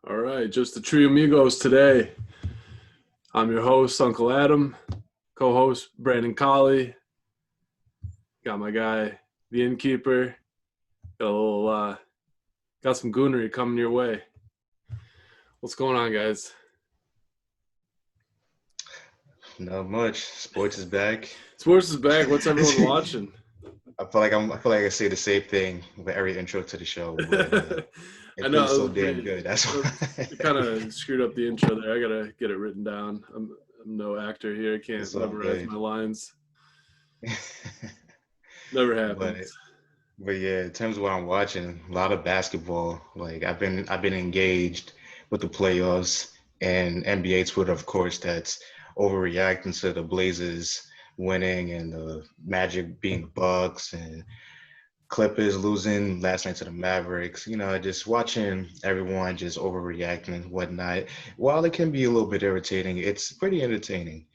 All right, just the three amigos today. I'm your host, Uncle Adam, co-host Brandon Cauley. Got my guy, the Inn Keeper. Got some Goonery coming your way. What's going on, guys? Not much. Sports is back. Sports is back. What's everyone watching? I feel like I say the same thing with every intro to the show, but I it know feels so damn good. That's why you kind of screwed up the intro there. I gotta get it written down. I'm no actor here. I can't it's all memorize good. my lines. Never But happens. but yeah, in terms of what I'm watching, a lot of basketball. Like I've been engaged with the playoffs and NBA Twitter, of course, that's overreacting to the Blazers winning and the Magic being the Bucks and Clippers losing last night to the Mavericks. Just watching everyone just overreacting and whatnot. While it can be a little bit irritating, it's pretty entertaining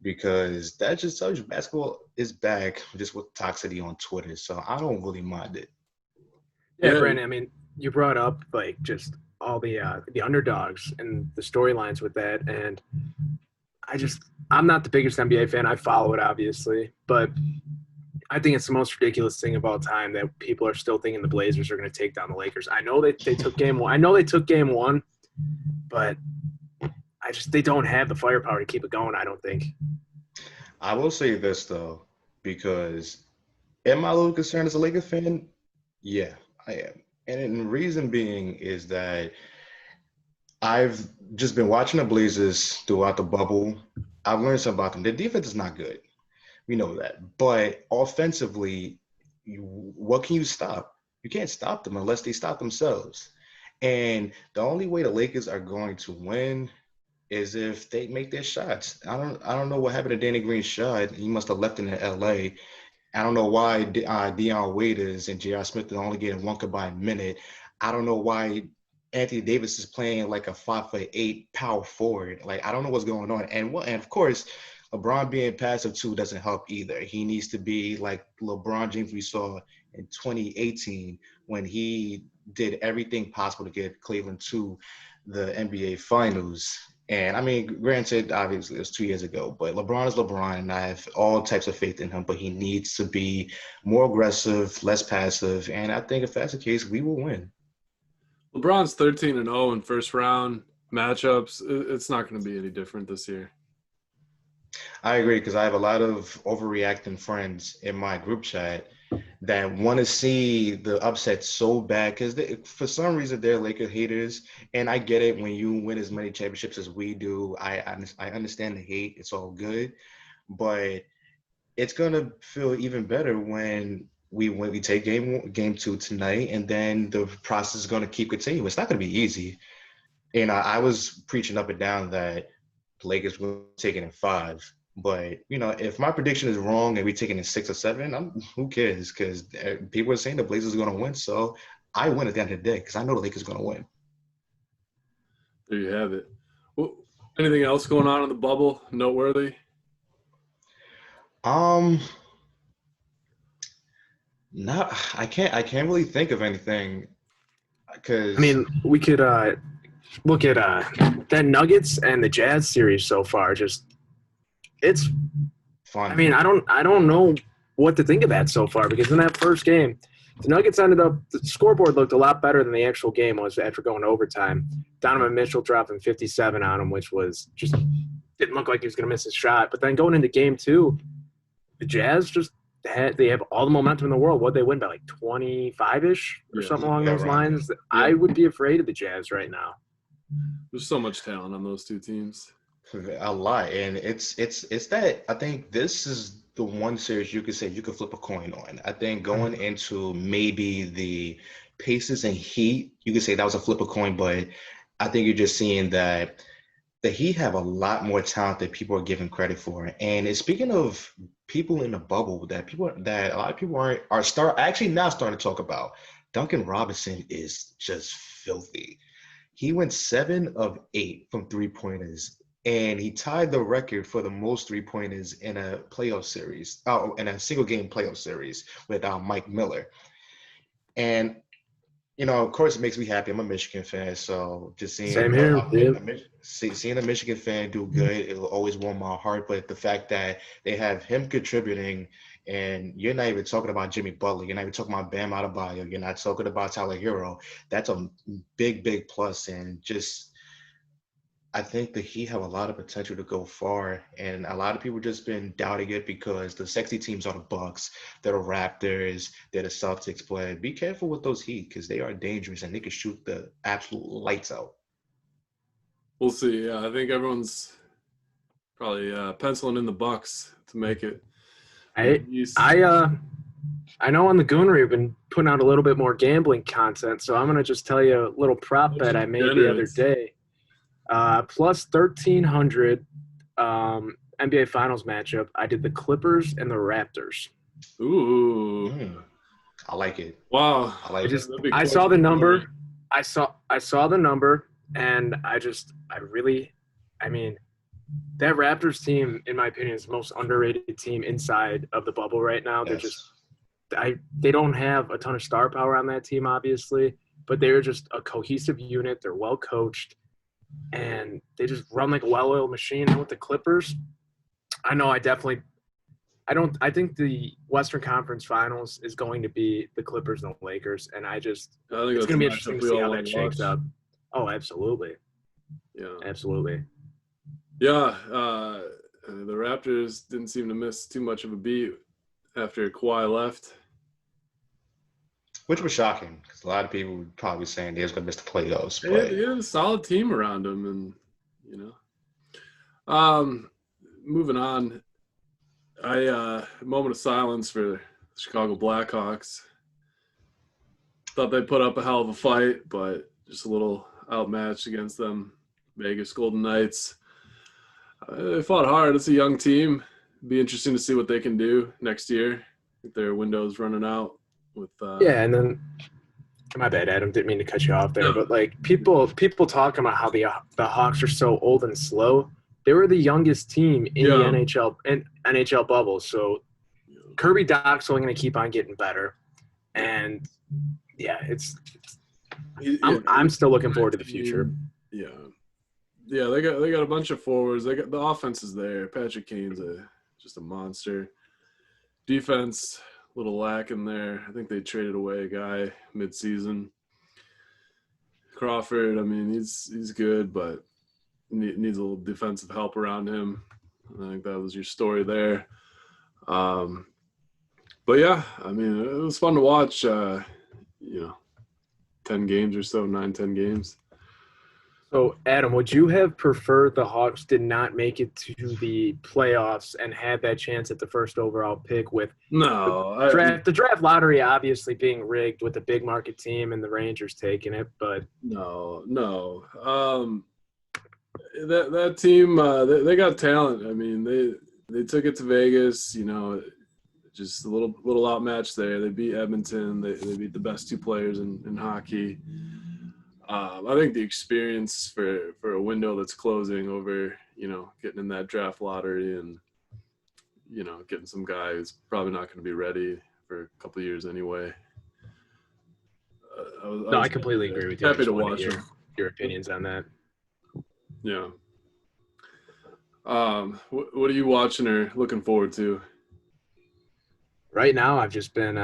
because that just tells you basketball is back just with toxicity on Twitter. So I don't really mind it. Yeah, Yeah, Brandon. I mean, you brought up like just all the underdogs and the storylines with that, and I'm not the biggest NBA fan. I follow it obviously, but I think it's the most ridiculous thing of all time that people are still thinking the Blazers are going to take down the Lakers. I know they took game one. I know they took game one, but they don't have the firepower to keep it going. I don't think. I will say this though, because am I a little concerned as a Lakers fan? Yeah, I am. And the reason being is that I've just been watching the Blazers throughout the bubble. I've learned something about them. Their defense is not good. We know that. But offensively, what can you stop? You can't stop them unless they stop themselves. And the only way the Lakers are going to win is if they make their shots. I don't know what happened to Danny Green's shot. He must have left in LA. I don't know why Deion Waiters and J.R. Smith are only getting one combined minute. I don't know why Anthony Davis is playing like a 5'8" power forward. Like I don't know what's going on. And of course, LeBron being passive too doesn't help either. He needs to be like LeBron James we saw in 2018 when he did everything possible to get Cleveland to the NBA Finals. And I mean, granted, obviously it was 2 years ago, but LeBron is LeBron, and I have all types of faith in him. But he needs to be more aggressive, less passive, and I think if that's the case, we will win. LeBron's 13-0 in first round matchups. It's not going to be any different this year. I agree because I have a lot of overreacting friends in my group chat that want to see the upset so bad because for some reason they're Laker haters, and I get it when you win as many championships as we do. I understand the hate; it's all good, but it's gonna feel even better when we take game two tonight, and then the process is gonna keep continuing. It's not gonna be easy, and I was preaching up and down that the Lakers will take it in five. But if my prediction is wrong and we take it in 6 or 7, who cares? Because people are saying the Blazers are going to win, so I win at the end of the day because I know the Lakers are going to win. There you have it. Well, anything else going on in the bubble noteworthy? Um, not I can't really think of anything I because mean, we could look at that Nuggets and the Jazz series so far. It's fun. I mean, I don't know what to think of that so far because in that first game, the Nuggets the scoreboard looked a lot better than the actual game was after going to overtime. Donovan Mitchell dropping 57 on him, which was just didn't look like he was going to miss his shot. But then going into game two, the Jazz they have all the momentum in the world. What they win by like 25-ish or Yeah. something along Yeah, those around lines. Yeah. I would be afraid of the Jazz right now. There's so much talent on those two teams. a lot, and it's that I think this is the one series you could say you could flip a coin on. I think going into maybe the Pacers and Heat, you could say that was a flip a coin, but I think you're just seeing that the Heat have a lot more talent that people are giving credit for. And speaking of people in the bubble that a lot of people are actually now starting to talk about, Duncan Robinson is just filthy. He went 7 of 8 from 3-pointers, and he tied the record for the most 3-pointers in a playoff series, in a single game playoff series with Mike Miller. And Of course, it makes me happy. I'm a Michigan fan, so just Same here. seeing a Michigan fan do good, it'll always warm my heart. But the fact that they have him contributing, and you're not even talking about Jimmy Butler, you're not even talking about Bam Adebayo, you're not talking about Tyler Hero. That's a big, big plus, and just I think that he have a lot of potential to go far, and a lot of people just been doubting it because the sexy teams are the Bucks, they're the Raptors, they're the Celtics. But be careful with those Heat because they are dangerous and they can shoot the absolute lights out. We'll see. Yeah, I think everyone's probably penciling in the Bucks to make it. I know on the Goonery we've been putting out a little bit more gambling content, so I'm gonna just tell you a little prop bet I made the other day. Plus 1,300 NBA Finals matchup. I did the Clippers and the Raptors. Ooh, I like it. Wow! I saw the number. I saw the number, and I mean, that Raptors team, in my opinion, is the most underrated team inside of the bubble right now. Yes. They don't have a ton of star power on that team, obviously, but they're just a cohesive unit. They're well coached, and they just run like a well-oiled machine. And with the Clippers, I think the Western Conference Finals is going to be the Clippers and the Lakers, and it's going to be interesting to see how that shakes up. Oh, absolutely. Yeah. Absolutely. Yeah. The Raptors didn't seem to miss too much of a beat after Kawhi left. Which was shocking because a lot of people would probably be saying they was going to miss the playoffs. But he had a solid team around him, and moving on. A moment of silence for the Chicago Blackhawks. Thought they put up a hell of a fight, but just a little outmatched against them. Vegas Golden Knights. They fought hard. It's a young team. Be interesting to see what they can do next year. If their window's running out. And then my bad, Adam. Didn't mean to cut you off there, but like people talking about how the Hawks are so old and slow. They were the youngest team in the NHL bubble. So Kirby Doc's only going to keep on getting better, and I'm still looking forward to the future. Yeah, they got a bunch of forwards. They got the offense is there. Patrick Kane's just a monster. Defense, a little lacking there. I think they traded away a guy mid-season. Crawford, I mean, he's good, but needs a little defensive help around him. I think that was your story there. But yeah, I mean, it was fun to watch. 10 games or so, 9-10 games. So, Adam, would you have preferred the Hawks did not make it to the playoffs and had that chance at the first overall pick with the draft lottery obviously being rigged with the big market team and the Rangers taking it? But no. That team, they got talent. I mean, they took it to Vegas, just a little outmatched there. They beat Edmonton. They beat the best two players in hockey. I think the experience for a window that's closing over, getting in that draft lottery and, getting some guy who's probably not going to be ready for a couple of years anyway. I completely agree with you. Happy to watch your opinions on that. Yeah. What are you watching or looking forward to? Right now, I've just been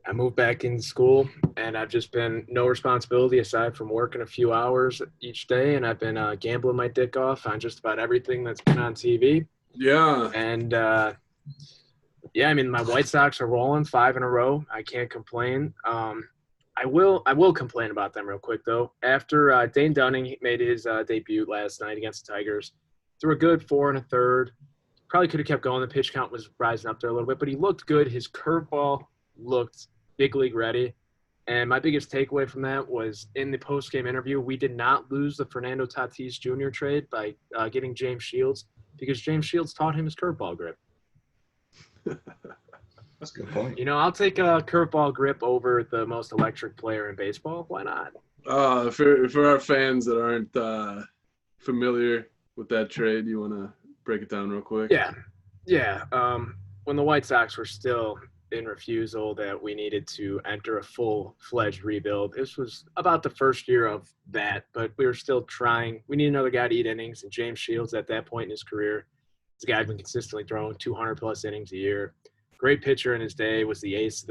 I moved back in school, and I've just been no responsibility aside from working a few hours each day, and I've been gambling my dick off on just about everything that's been on TV. Yeah. And, I mean, my White Sox are rolling 5 in a row. I can't complain. I will complain about them real quick, though. After Dane Dunning made his debut last night against the Tigers, threw a good 4 1/3. Probably could have kept going. The pitch count was rising up there a little bit, but he looked good. His curveball looked big league ready. And my biggest takeaway from that was in the post-game interview, we did not lose the Fernando Tatis Jr. trade by getting James Shields because James Shields taught him his curveball grip. That's a good point. I'll take a curveball grip over the most electric player in baseball. Why not? For our fans that aren't familiar with that trade, you want to break it down real quick? Yeah. When the White Sox were still in refusal that we needed to enter a full-fledged rebuild. This was about the first year of that, but we were still trying. We need another guy to eat innings, and James Shields at that point in his career, this guy had been consistently throwing 200-plus innings a year. Great pitcher in his day, was the ace of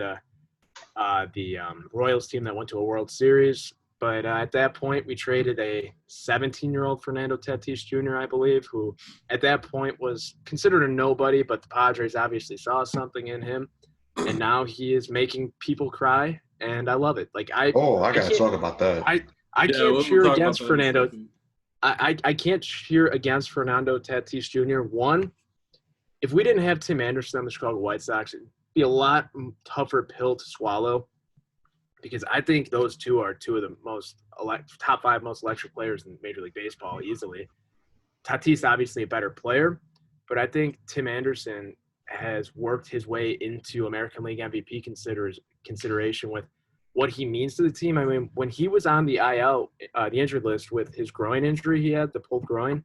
the Royals team that went to a World Series. But at that point, we traded a 17-year-old Fernando Tatis Jr., I believe, who at that point was considered a nobody, but the Padres obviously saw something in him. And now he is making people cry, and I love it. Like I gotta talk about that. I Yeah, can't we'll cheer talk against about that in a Fernando. second. I can't cheer against Fernando Tatis Jr. One, if we didn't have Tim Anderson on the Chicago White Sox, it'd be a lot tougher pill to swallow, because I think those two are two of the most top 5 most electric players in Major League Baseball easily. Tatis obviously a better player, but I think Tim Anderson has worked his way into American League MVP consideration with what he means to the team. I mean, when he was on the IL, the injured list with his groin injury he had, the pulled groin,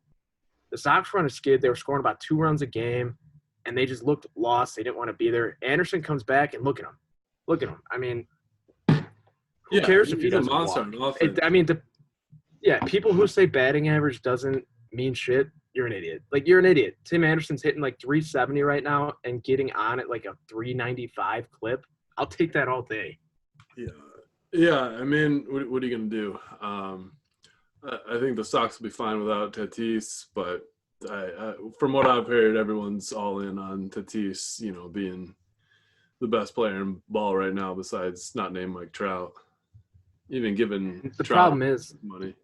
the Sox were on a skid. They were scoring about 2 runs a game, and they just looked lost. They didn't want to be there. Anderson comes back, and look at him. Look at him. I mean, who cares if he doesn't walk? People who say batting average doesn't mean shit, you're an idiot. Like, you're an idiot. Tim Anderson's hitting like 370 right now and getting on at like a 395 clip. I'll take that all day. Yeah. I mean, what are you gonna do? I think the Sox will be fine without Tatis, but from what I've heard, everyone's all in on Tatis, being the best player in ball right now, besides not named Mike Trout. Even given the Trout problem is money.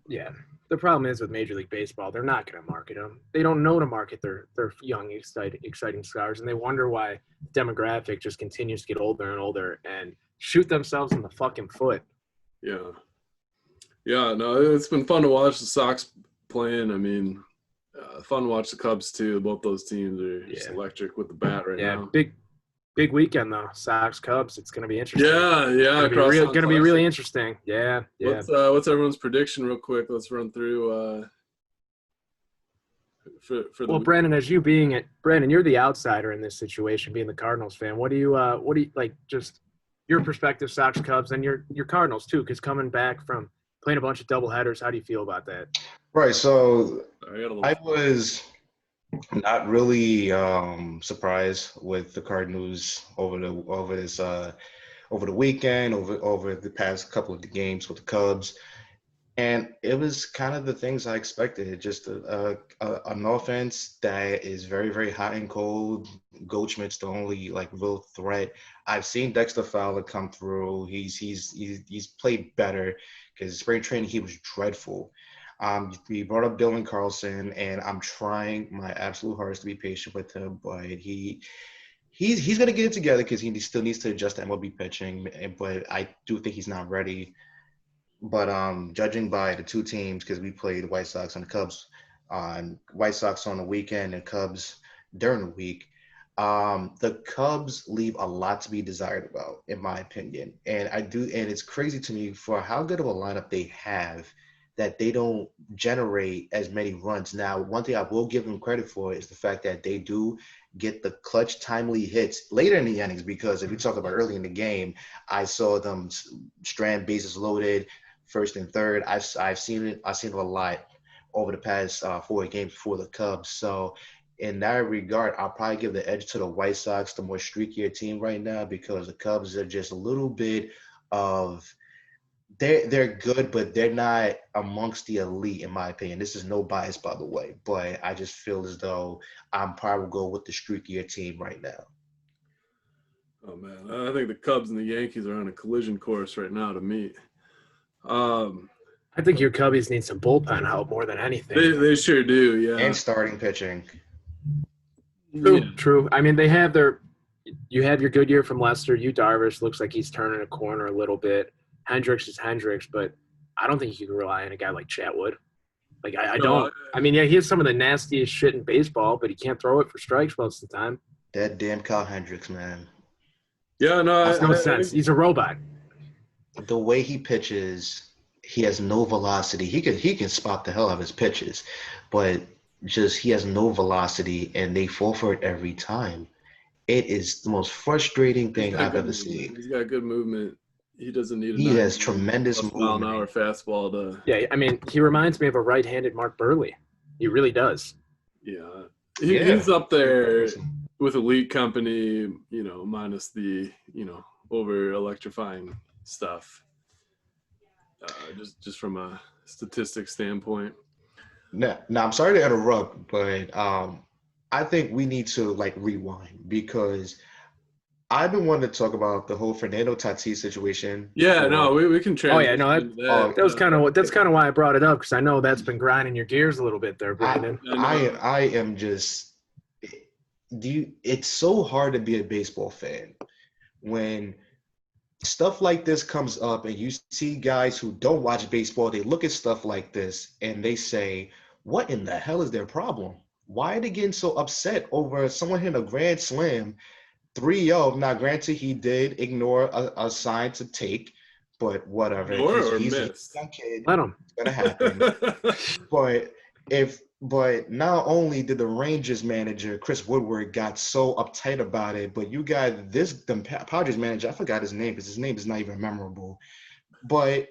Yeah. The problem is with Major League Baseball, they're not going to market them. They don't know to market their young, exciting stars, and they wonder why the demographic just continues to get older and older and shoot themselves in the fucking foot. Yeah. Yeah, no, it's been fun to watch the Sox playing. I mean, fun to watch the Cubs too. Both those teams are just electric with the bat right now. Big weekend though. Sox Cubs. It's going to be interesting. Yeah. Going to be really interesting. Yeah. What's everyone's prediction, real quick? Let's run through. Brandon, Brandon, you're the outsider in this situation, being the Cardinals fan. What do you like? Just your perspective, Sox Cubs, and your Cardinals too, because coming back from playing a bunch of doubleheaders, how do you feel about that? Right. So I was not really surprised with the Cardinals over the weekend, over the past couple of the games with the Cubs, and it was kind of the things I expected. Just an offense that is very, very hot and cold. Goldschmidt's the only real threat. I've seen Dexter Fowler come through. He's played better, because spring training he was dreadful. We brought up Dylan Carlson, and I'm trying my absolute hardest to be patient with him, but he's going to get it together, because he still needs to adjust to MLB pitching, but I do think he's not ready. But judging by the two teams, because we played the White Sox and the Cubs, White Sox on the weekend and Cubs during the week, the Cubs leave a lot to be desired about, in my opinion. And it's crazy to me for how good of a lineup they have, that they don't generate as many runs. Now, one thing I will give them credit for is the fact that they do get the clutch, timely hits later in the innings, because if you talk about early in the game, I saw them strand bases loaded, first and third. I've seen it a lot over the past 4 games for the Cubs. So in that regard, I'll probably give the edge to the White Sox, the more streakier team right now, because the Cubs are just a little bit of – they're good, but they're not amongst the elite, in my opinion. This is no bias, by the way, but I just feel as though I'm probably go with the streakier team right now. Oh man, I think the Cubs and the Yankees are on a collision course right now to meet. I think your Cubbies need some bullpen help more than anything. They sure do, yeah. And starting pitching. True. I mean, you have your good year from Lester. Yu Darvish looks like he's turning a corner a little bit. Hendricks is Hendricks, but I don't think you can rely on a guy like Chatwood. I don't. I mean, yeah, he has some of the nastiest shit in baseball, but he can't throw it for strikes most of the time. That damn Kyle Hendricks, man. Yeah, no. That's no sense. He's a robot. The way he pitches, he has no velocity. He can spot the hell out of his pitches, but just he has no velocity, and they fall for it every time. It is the most frustrating He's thing got I've good ever movement. seen. He's got good movement. He doesn't need a He has 90 tremendous plus mile an hour movement. fastball to. Yeah, I mean, he reminds me of a right-handed Mark Burley. He really does. Yeah, Yeah, he's up there definitely. with elite company. Minus the over electrifying stuff. Just from a statistic standpoint. Now, I'm sorry to interrupt, but I think we need to like rewind because I've been wanting to talk about the whole Fernando Tatis situation Yeah, for no, we can Oh yeah, no, transition into uh, that was that. kind of why I brought it up, because I know that's been grinding your gears a little bit there, I Brandon. I know. I am just it's so hard to be a baseball fan when stuff like this comes up and you see guys who don't watch baseball, they look at stuff like this and they say, what in the hell is their problem? Why are they getting so upset over someone hitting a grand slam 3-0? Now, granted, he did ignore a sign to take, but whatever. Ignore or He's a missed. young kid. Let him. It's gonna happen. But but not only did the Rangers manager Chris Woodward got so uptight about it, but you got the Padres manager, I forgot his name because his name is not even memorable. But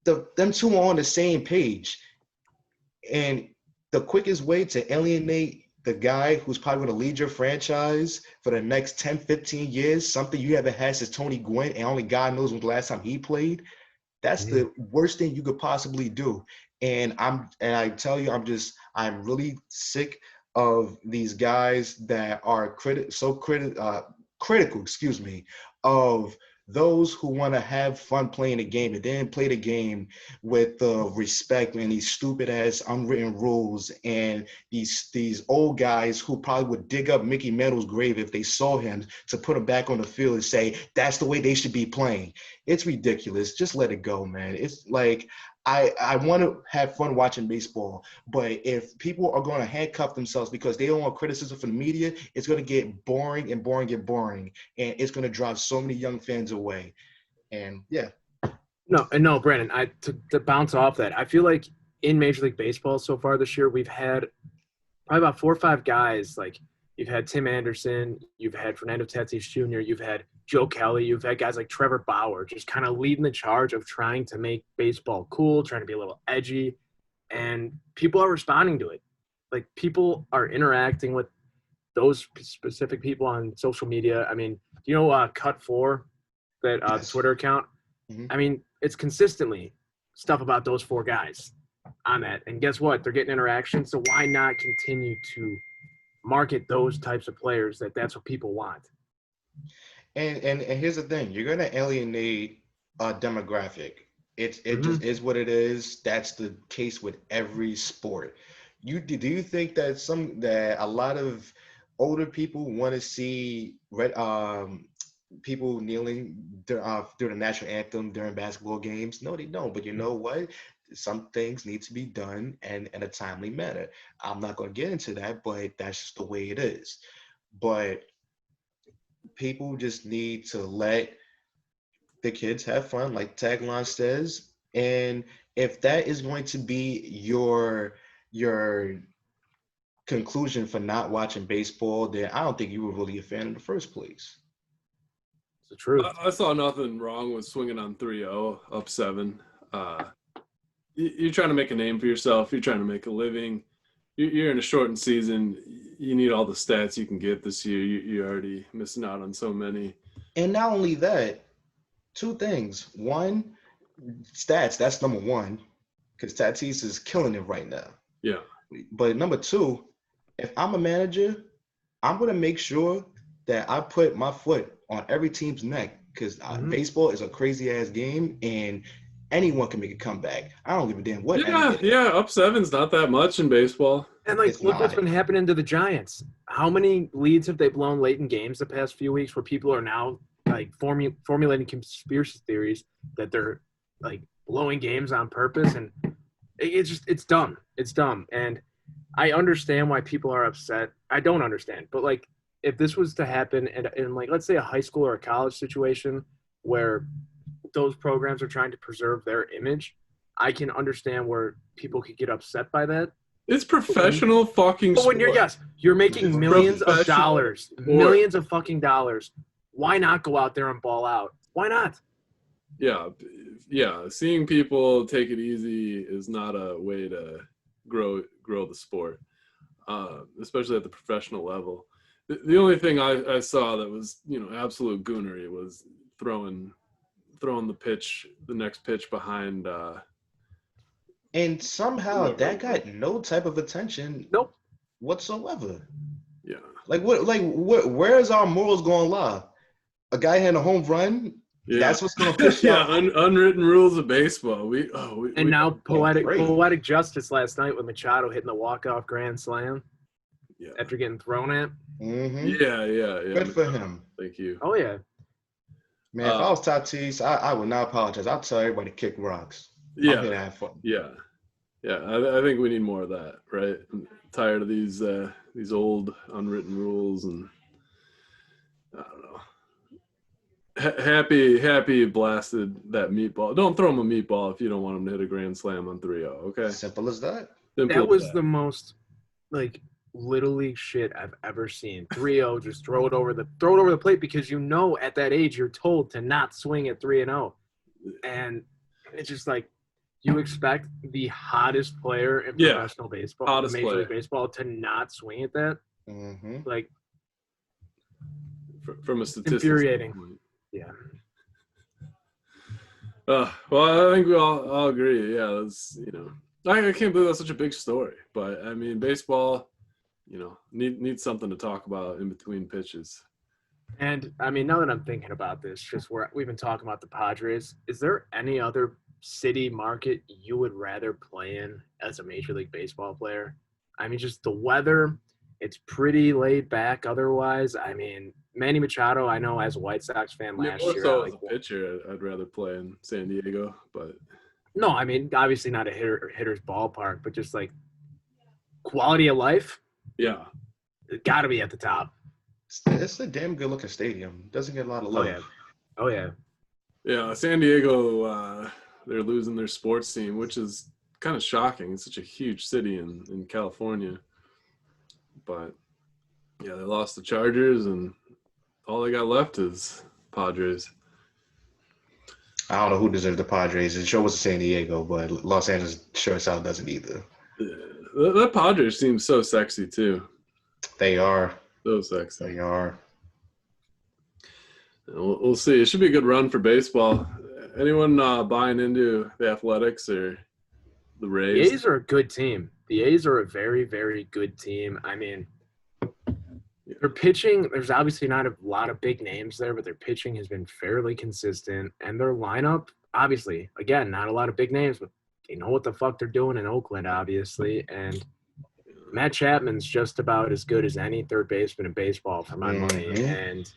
them two are on the same page, and the quickest way to alienate the guy who's probably going to lead your franchise for the next 10, 15 years, something you haven't had since Tony Gwynn, and only God knows when the last time he played. That's the worst thing you could possibly do. And I tell you, I'm really sick of these guys that are critical, excuse me, of those who want to have fun playing the game and then play the game with respect and these stupid ass unwritten rules and these old guys who probably would dig up Mickey Mantle's grave if they saw him to put him back on the field and say that's the way they should be playing. It's ridiculous. Just let it go, man. It's like I want to have fun watching baseball, but if people are going to handcuff themselves because they don't want criticism from the media, it's going to get boring and boring and boring, and it's going to drive so many young fans away. And yeah, No, Brandon. To bounce off that, I feel like in Major League Baseball so far this year, we've had probably about 4 or 5 guys. Like, you've had Tim Anderson, you've had Fernando Tatis Jr., you've had Joe Kelly, you've had guys like Trevor Bauer just kind of leading the charge of trying to make baseball cool, trying to be a little edgy, and people are responding to it. Like, people are interacting with those specific people on social media. I mean, do you know Cut4, that the yes. Twitter account? Mhm. I mean, it's consistently stuff about those 4 guys on that. And guess what? They're getting interaction. So why not continue to market those types of players that's what people want? And here's the thing: you're gonna alienate a demographic. It just is what it is. That's the case with every sport. Do you think that a lot of older people want to see people kneeling during the national anthem during basketball games? No, they don't. But you know what? Some things need to be done and in a timely manner. I'm not going to get into that, but that's just the way it is. But people just need to let the kids have fun, like tagline says. And if that is going to be your conclusion for not watching baseball, then I don't think you were really a fan in the first place. It's the truth. I saw nothing wrong with swinging on 3-0, up 7. You're trying to make a name for yourself. You're trying to make a living. You're in a shortened season. You need all the stats you can get this year. You're already missing out on so many. And not only that, 2 things. One, stats, that's number 1, because Tatis is killing it right now. Yeah. But number 2, if I'm a manager, I'm going to make sure that I put my foot on every team's neck, because baseball is a crazy-ass game, and anyone can make a comeback. I don't give a damn what. Yeah, up 7's not that much in baseball. And, like, It's look what's not. been happening to the Giants. How many leads have they blown late in games the past few weeks where people are now, like, formulating conspiracy theories that they're, like, blowing games on purpose? And it's dumb. It's dumb. And I understand why people are upset. I don't understand. But, like, if this was to happen in, like, let's say a high school or a college situation where those programs are trying to preserve their image, I can understand where people could get upset by that. It's professional fucking But when sport. you're making It's millions of professional dollars, sport. millions of fucking dollars. Why not go out there and ball out? Why not? Yeah. Seeing people take it easy is not a way to grow the sport, especially at the professional level. The only thing I saw that was absolute goonery was throwing the next pitch behind. And somehow Whoever that it was. got no type of attention Nope. whatsoever. Yeah. Where is our morals going to lie? A guy hitting a home run, Yeah. that's what's going to push Yeah. out. Unwritten rules of baseball. Now great. poetic justice last night with Machado hitting the walk-off grand slam Yeah. after getting thrown at. Mm-hmm. Yeah. Good for him. Thank you. Oh yeah. Man, if I was Tatis, I would not apologize. I'll tell everybody to kick rocks. I'm here to have fun. Yeah. I think we need more of that, right? I'm tired of these old unwritten rules, and I don't know. Happy blasted that meatball. Don't throw him a meatball if you don't want him to hit a grand slam on 3-0, okay? Simple as that. That was the most little league shit I've ever seen. 3-0, just throw it over the plate because at that age you're told to not swing at 3-0. And it's just you expect the hottest player in professional baseball, Major League Baseball, to not swing at that. Mm-hmm. From a statistic infuriating. standpoint. Yeah. Well, I think we all agree. Yeah, that's I can't believe that's such a big story. But I mean, baseball, needs something to talk about in between pitches. And I mean, now that I'm thinking about this, we've been talking about the Padres. Is there any other city market you would rather play in as a Major League Baseball player? I mean, just the weather, it's pretty laid back otherwise. I mean, Manny Machado, I know as a White Sox fan last year. So as a pitcher, I'd rather play in San Diego, but no, I mean, obviously not a hitter's ballpark, but just quality of life. Yeah. It got to be at the top. It's a damn good looking stadium. Doesn't get a lot of love. Oh yeah. Yeah, San Diego, they're losing their sports team, which is kind of shocking. It's such a huge city in California. But yeah, they lost the Chargers, and all they got left is Padres. I don't know who deserves the Padres. It sure was San Diego, but Los Angeles sure as hell doesn't either. The Padres seem so sexy too. They are. So sexy. They are. We'll see. It should be a good run for baseball. Anyone buying into the Athletics or the Rays? The A's are a good team. The A's are a very, very good team. I mean, their pitching, there's obviously not a lot of big names there, but their pitching has been fairly consistent. And their lineup, obviously, again, not a lot of big names, but they know what the fuck they're doing in Oakland, obviously. And Matt Chapman's just about as good as any third baseman in baseball for my money. And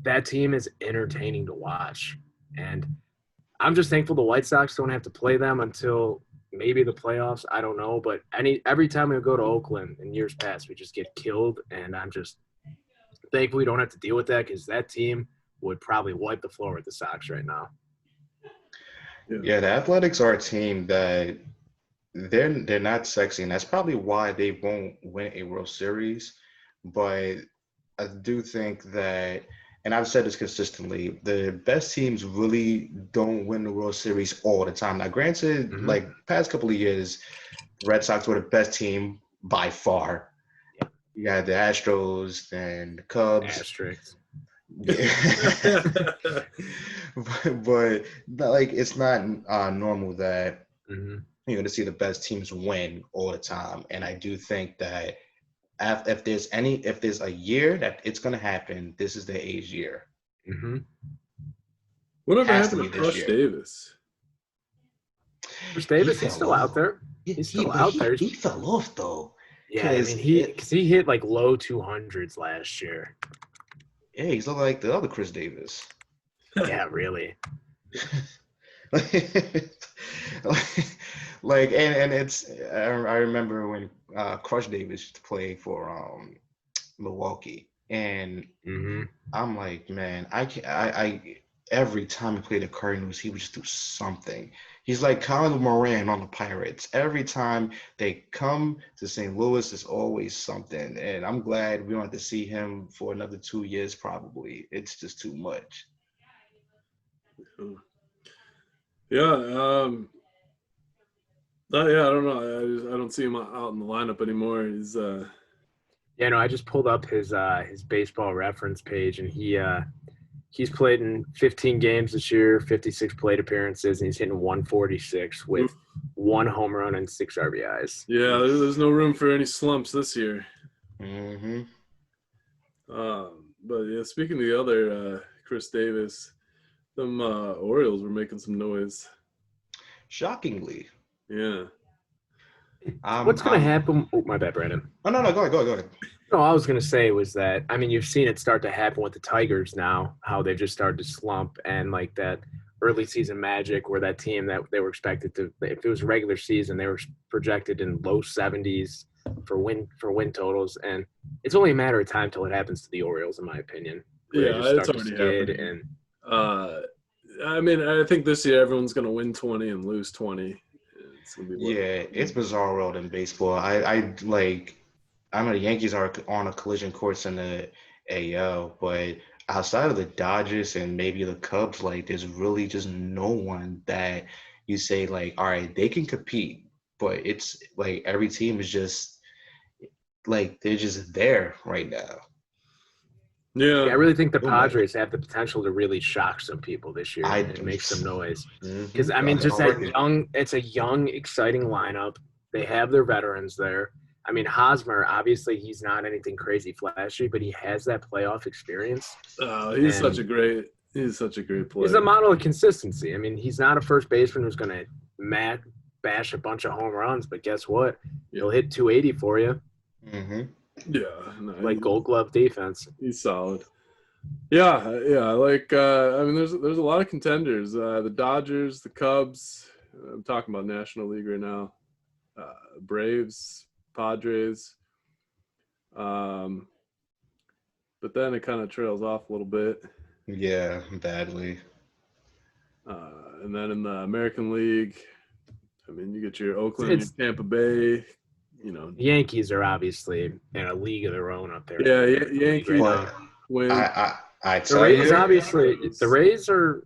that team is entertaining to watch. And I'm just thankful the White Sox don't have to play them until maybe the playoffs. I don't know. But every time we go to Oakland in years past, we just get killed. And I'm just thankful we don't have to deal with that because that team would probably wipe the floor with the Sox right now. Yeah, the Athletics are a team that they're not sexy, and that's probably why they won't win a World Series. But I do think that, and I've said this consistently, the best teams really don't win the World Series all the time. Now, granted, past couple of years, Red Sox were the best team by far. Yeah. You had the Astros and the Cubs. Asterisks. Yeah. but it's not normal that you're going to see the best teams win all the time. And I do think that if there's a year that it's going to happen, this is the A's year. Whatever happened to Crush Davis? Crush Davis, he's still out there. He's still out there. He fell off though. Yeah, I mean he hit low 200s last year. Yeah, he's looking like the other Chris Davis. Yeah, really. And it's I remember when Crush Davis used to play for Milwaukee, and I'm like, man, every time he played the Cardinals, he would just do something. He's like Colin Moran on the Pirates. Every time they come to St. Louis, it's always something. And I'm glad we don't have to see him for another 2 years, probably. It's just too much. Yeah. Yeah, I don't know. I don't see him out in the lineup anymore. He's Yeah, no, I just pulled up his baseball reference page, and he's played in 15 games this year, 56 plate appearances, and he's hitting 146 with 1 home run and 6 RBIs. Yeah, there's no room for any slumps this year. Mm-hmm. But yeah, speaking of the other Chris Davis, them Orioles were making some noise. Shockingly. Yeah. What's going to happen? Oh, my bad, Brandon. Oh, no, go ahead. No, all I was going to say was that, I mean, you've seen it start to happen with the Tigers now, how they've just started to slump, and like that early season magic where that team that they were expected to, if it was regular season, they were projected in low 70s for win totals, and it's only a matter of time till it happens to the Orioles, in my opinion. Yeah, it's already happened. I mean, I think this year everyone's going to win 20 and lose 20. It's bizarre world in baseball. I know the Yankees are on a collision course in the AL, but outside of the Dodgers and maybe the Cubs, like there's really just no one that you say like, all right, they can compete. But it's like every team is just like they're just there right now. Yeah, I really think the Padres have the potential to really shock some people this year and make some noise. Because, I mean, just it's a young, exciting lineup. They have their veterans there. I mean, Hosmer, obviously, he's not anything crazy flashy, but he has that playoff experience. He's such a great player. He's a model of consistency. I mean, he's not a first baseman who's going to bash a bunch of home runs, but guess what? He'll hit 280 for you. Mm-hmm. Yeah, like Gold Glove defense. He's solid. Yeah. Like I mean, there's a lot of contenders. The Dodgers, the Cubs. I'm talking about National League right now. Braves, Padres. But then it kind of trails off a little bit. Yeah, badly. And then in the American League, I mean, you get your Oakland, your Tampa Bay. You know, the Yankees are obviously in a league of their own up there. Yeah, Yankees. Win. I tell you, the Rays obviously. The Rays are.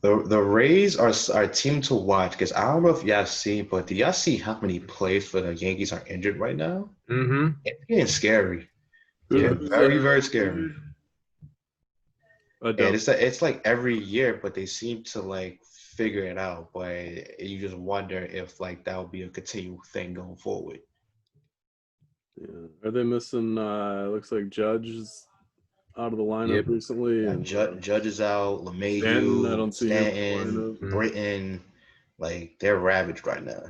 The Rays are a team to watch because I don't know if y'all see, but do y'all see how many players for the Yankees are injured right now? Mm-hmm. It's getting scary. Yeah, very, very scary. And it's like every year, but they seem to like figure it out. But you just wonder if like that will be a continual thing going forward. Yeah. Are they missing? Looks like Judge is out of the lineup recently. Yeah, and Judge is out. LeMahieu, I don't see Stanton, Britton. Like they're ravaged right now.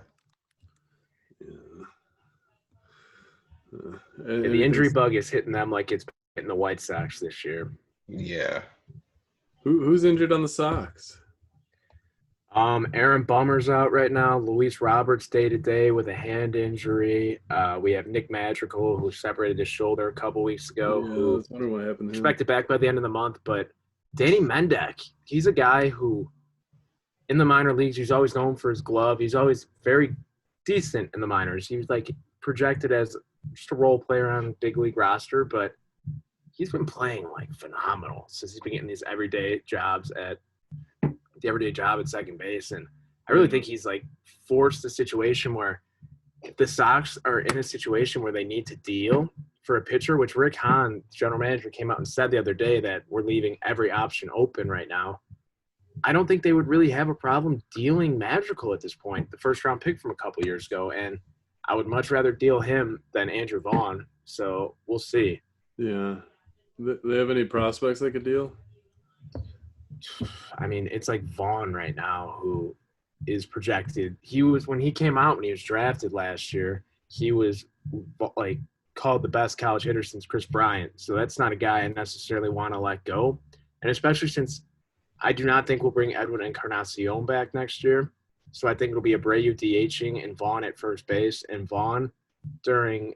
The injury bug is hitting them like it's hitting the White Sox this year. Yeah. Who's injured on the Sox? Aaron Bummer's out right now. Luis Roberts day-to-day with a hand injury. We have Nick Madrigal, who separated his shoulder a couple weeks ago. Yeah, I was wondering what happened to him. Expected back by the end of the month. But Danny Mendick, he's a guy who, in the minor leagues, he's always known for his glove. He's always very decent in the minors. He was like projected as just a role player on big league roster, but he's been playing like phenomenal since he's been getting these everyday jobs at second base. And I really think he's like forced a situation where if the Sox are in a situation where they need to deal for a pitcher, which Rick Hahn, general manager, came out and said the other day that we're leaving every option open right now. I don't think they would really have a problem dealing Madrigal at this point, the first round pick from a couple years ago. And I would much rather deal him than Andrew Vaughn. So we'll see. Yeah. Do they have any prospects they could deal? I mean, it's like Vaughn right now, who is projected. He was, when he came out, when he was drafted last year, he was like called the best college hitter since Chris Bryant. So that's not a guy I necessarily want to let go. And especially since I do not think we'll bring Edwin Encarnacion back next year. So I think it'll be Abreu DHing and Vaughn at first base. And Vaughn during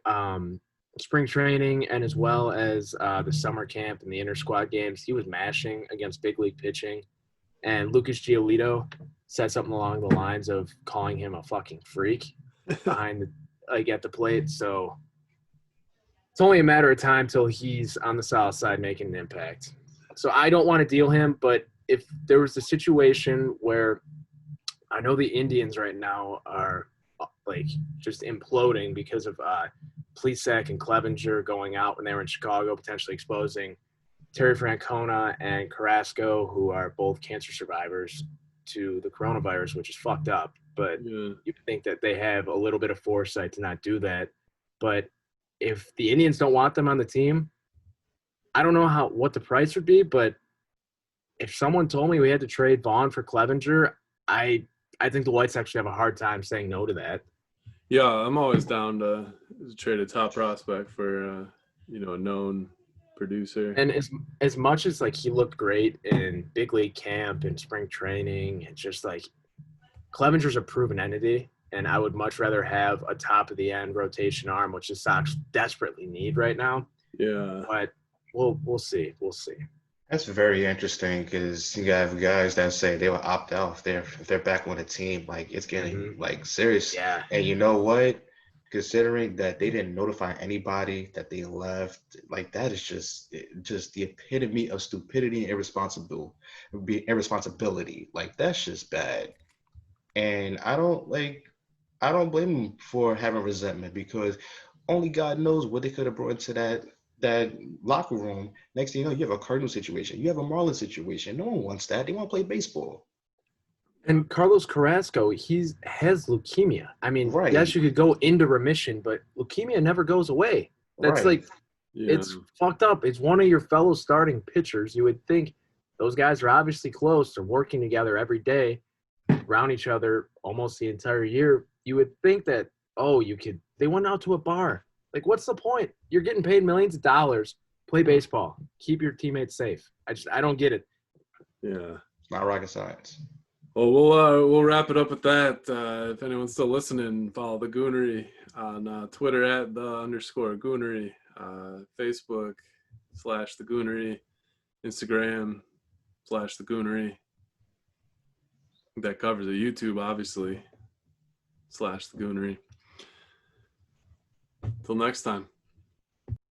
spring training and as well as the summer camp and the inter-squad games, he was mashing against big league pitching. And Lucas Giolito said something along the lines of calling him a fucking freak behind at the plate. So it's only a matter of time till he's on the south side making an impact. So I don't want to deal him, but if there was a situation where I know the Indians right now are like just imploding because of Plesac and Clevenger going out when they were in Chicago, potentially exposing Terry Francona and Carrasco, who are both cancer survivors, to the coronavirus, which is fucked up. But you think that they have a little bit of foresight to not do that. But if the Indians don't want them on the team, I don't know what the price would be, but if someone told me we had to trade Vaughn for Clevenger, I think the White Sox should have a hard time saying no to that. Yeah, I'm always down to trade a top prospect for a known producer. And as much as like he looked great in big league camp and spring training, and just like Clevenger's a proven entity, and I would much rather have a top of the end rotation arm, which the Sox desperately need right now. Yeah, but we'll see. We'll see. That's very interesting because you have guys that say they will opt out if they're back on the team. Like it's getting like serious. Yeah. And you know what? Considering that they didn't notify anybody that they left, like that is just the epitome of stupidity and irresponsibility. Like that's just bad. And I don't blame them for having resentment because only God knows what they could have brought into that locker room. Next thing you know, you have a Cardinal situation. You have a Marlins situation. No one wants that. They want to play baseball. And Carlos Carrasco, he has leukemia. I mean, Right. Yes, you could go into remission, but leukemia never goes away. That's Right. It's fucked up. It's one of your fellow starting pitchers. You would think those guys are obviously close. They're working together every day, around each other almost the entire year. You would think that, they went out to a bar. Like, what's the point? You're getting paid millions of dollars. Play baseball. Keep your teammates safe. I don't get it. Yeah. It's not rocket science. Well, we'll wrap it up with that. If anyone's still listening, follow the Goonery on Twitter at @_Goonery, Facebook /the Goonery, Instagram /the Goonery. I think that covers it. YouTube, obviously, /the Goonery. Till next time.